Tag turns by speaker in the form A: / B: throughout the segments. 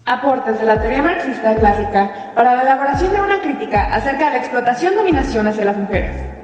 A: Aportes de la teoría marxista clásica para la elaboración de una crítica acerca de la explotación-dominación hacia las mujeres.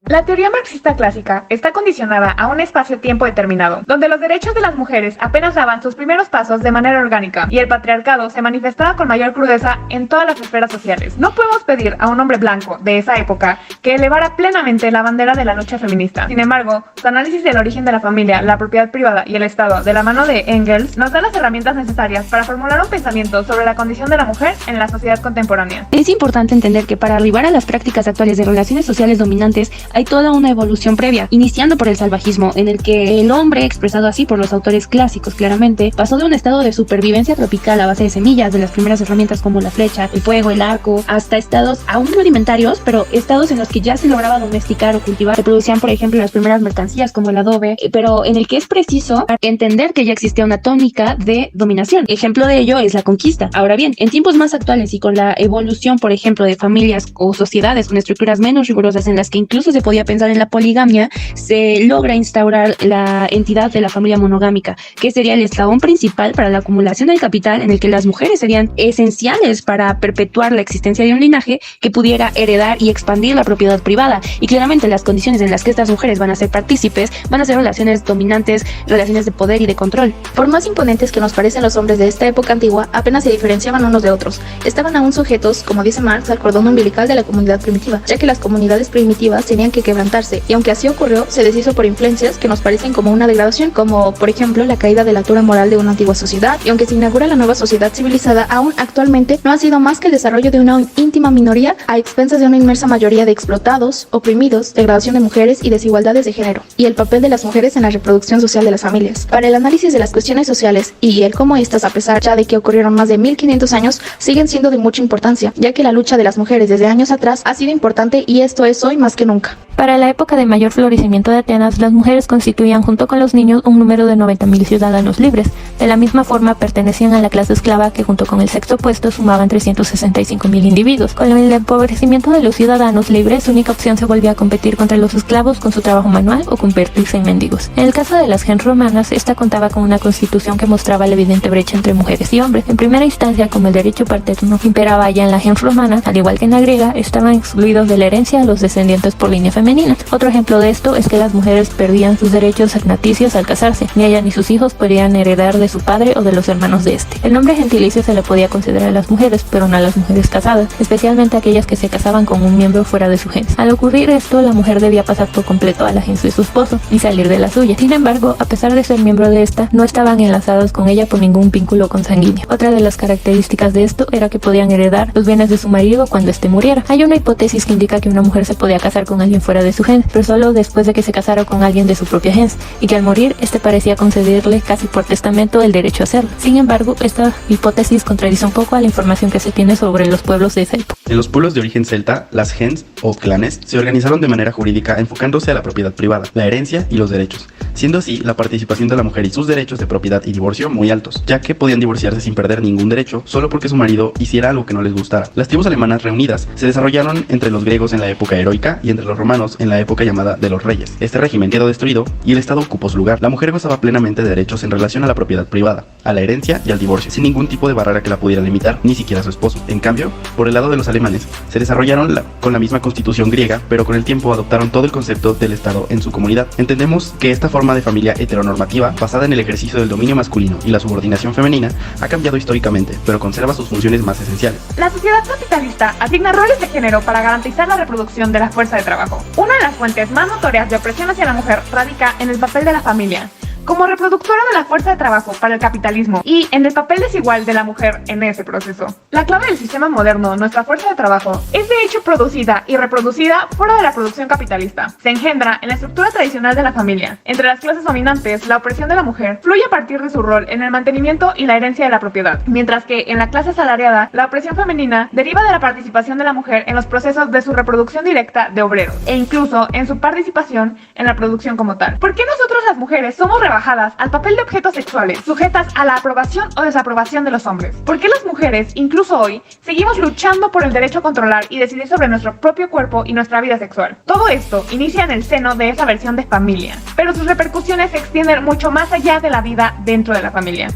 A: La teoría marxista clásica está condicionada a un espacio-tiempo determinado, donde los derechos de las mujeres apenas daban sus primeros pasos de manera orgánica, y el patriarcado se manifestaba con mayor crudeza en todas las esferas sociales. No podemos pedir a un hombre blanco de esa época que elevara plenamente la bandera de la lucha feminista. Sin embargo, su análisis del origen de la familia, la propiedad privada y el Estado, de la mano de Engels, nos da las herramientas necesarias para formular un pensamiento sobre la condición de la mujer en la sociedad contemporánea.
B: Es importante entender que para arribar a las prácticas actuales de relaciones sociales dominantes, hay toda una evolución previa, iniciando por el salvajismo, en el que el hombre, expresado así por los autores clásicos claramente, pasó de un estado de supervivencia tropical a base de semillas, de las primeras herramientas como la flecha, el fuego, el arco, hasta estados aún rudimentarios, pero estados en los que ya se lograba domesticar o cultivar. Se producían, por ejemplo, las primeras mercancías como el adobe, pero en el que es preciso entender que ya existía una tónica de dominación. Ejemplo de ello es la conquista. Ahora bien, en tiempos más actuales y con la evolución, por ejemplo, de familias o sociedades con estructuras menos rigurosas en las que incluso se podía pensar en la poligamia, se logra instaurar la entidad de la familia monogámica, que sería el eslabón principal para la acumulación del capital, en el que las mujeres serían esenciales para perpetuar la existencia de un linaje que pudiera heredar y expandir la propiedad privada. Y claramente las condiciones en las que estas mujeres van a ser partícipes van a ser relaciones dominantes, relaciones de poder y de control.
C: Por más imponentes que nos parecen los hombres de esta época antigua, apenas se diferenciaban unos de otros. Estaban aún sujetos, como dice Marx, al cordón umbilical de la comunidad primitiva, ya que las comunidades primitivas tenían que quebrantarse, y aunque así ocurrió, se deshizo por influencias que nos parecen como una degradación, como por ejemplo la caída de la altura moral de una antigua sociedad, y aunque se inaugura la nueva sociedad civilizada, aún actualmente no ha sido más que el desarrollo de una íntima minoría a expensas de una inmensa mayoría de explotados, oprimidos, degradación de mujeres y desigualdades de género, y el papel de las mujeres en la reproducción social de las familias. Para el análisis de las cuestiones sociales y el cómo estas, a pesar ya de que ocurrieron más de 1500 años, siguen siendo de mucha importancia, ya que la lucha de las mujeres desde años atrás ha sido importante y esto es hoy más que nunca.
D: Para la época de mayor florecimiento de Atenas, las mujeres constituían junto con los niños un número de 90.000 ciudadanos libres. De la misma forma, pertenecían a la clase esclava que junto con el sexo opuesto sumaban 365.000 individuos. Con el empobrecimiento de los ciudadanos libres, su única opción se volvía a competir contra los esclavos con su trabajo manual o convertirse en mendigos. En el caso de las gens romanas, esta contaba con una constitución que mostraba la evidente brecha entre mujeres y hombres. En primera instancia, como el derecho paterno imperaba ya en la gens romana, al igual que en la griega, estaban excluidos de la herencia los descendientes por línea femenina. Otro ejemplo de esto es que las mujeres perdían sus derechos naticios al casarse. Ni ella ni sus hijos podían heredar de su padre o de los hermanos de este. El nombre gentilicio se le podía conceder a las mujeres, pero no a las mujeres casadas, especialmente aquellas que se casaban con un miembro fuera de su gens. Al ocurrir esto, la mujer debía pasar por completo a la gens de su esposo y salir de la suya. Sin embargo, a pesar de ser miembro de esta, no estaban enlazados con ella por ningún vínculo consanguíneo. Otra de las características de esto era que podían heredar los bienes de su marido cuando éste muriera. Hay una hipótesis que indica que una mujer se podía casar con alguien fuera de su gens, pero solo después de que se casara con alguien de su propia gens, y que al morir este parecía concederle casi por testamento el derecho a hacerlo. Sin embargo, esta hipótesis contradice un poco a la información que se tiene sobre los pueblos de esa época.
E: En los pueblos de origen celta, las gens o clanes se organizaron de manera jurídica enfocándose a la propiedad privada, la herencia y los derechos, siendo así la participación de la mujer y sus derechos de propiedad y divorcio muy altos, ya que podían divorciarse sin perder ningún derecho solo porque su marido hiciera algo que no les gustara. Las tribus alemanas reunidas se desarrollaron entre los griegos en la época heroica y entre los romanos en la época llamada de los reyes. Este régimen quedó destruido y el Estado ocupó su lugar. La mujer gozaba plenamente de derechos en relación a la propiedad privada, a la herencia y al divorcio, sin ningún tipo de barrera que la pudiera limitar, ni siquiera su esposo. En cambio, por el lado de los alemanes, se desarrollaron con la misma constitución griega, pero con el tiempo adoptaron todo el concepto del Estado en su comunidad. Entendemos que esta forma de familia heteronormativa, basada en el ejercicio del dominio masculino y la subordinación femenina, ha cambiado históricamente, pero conserva sus funciones más esenciales.
A: La sociedad capitalista asigna roles de género para garantizar la reproducción de la fuerza de trabajo. Una de las fuentes más notorias de opresión hacia la mujer radica en el papel de la familia como reproductora de la fuerza de trabajo para el capitalismo y en el papel desigual de la mujer en ese proceso. La clave del sistema moderno, nuestra fuerza de trabajo, es de hecho producida y reproducida fuera de la producción capitalista. Se engendra en la estructura tradicional de la familia. Entre las clases dominantes, la opresión de la mujer fluye a partir de su rol en el mantenimiento y la herencia de la propiedad, mientras que en la clase asalariada, la opresión femenina deriva de la participación de la mujer en los procesos de su reproducción directa de obreros, e incluso en su participación en la producción como tal. ¿Por qué nosotros las mujeres somos rebajadas al papel de objetos sexuales, sujetas a la aprobación o desaprobación de los hombres? ¿Por qué las mujeres, incluso hoy, seguimos luchando por el derecho a controlar y decidir sobre nuestro propio cuerpo y nuestra vida sexual? Todo esto inicia en el seno de esa versión de familia, pero sus repercusiones se extienden mucho más allá de la vida dentro de la familia.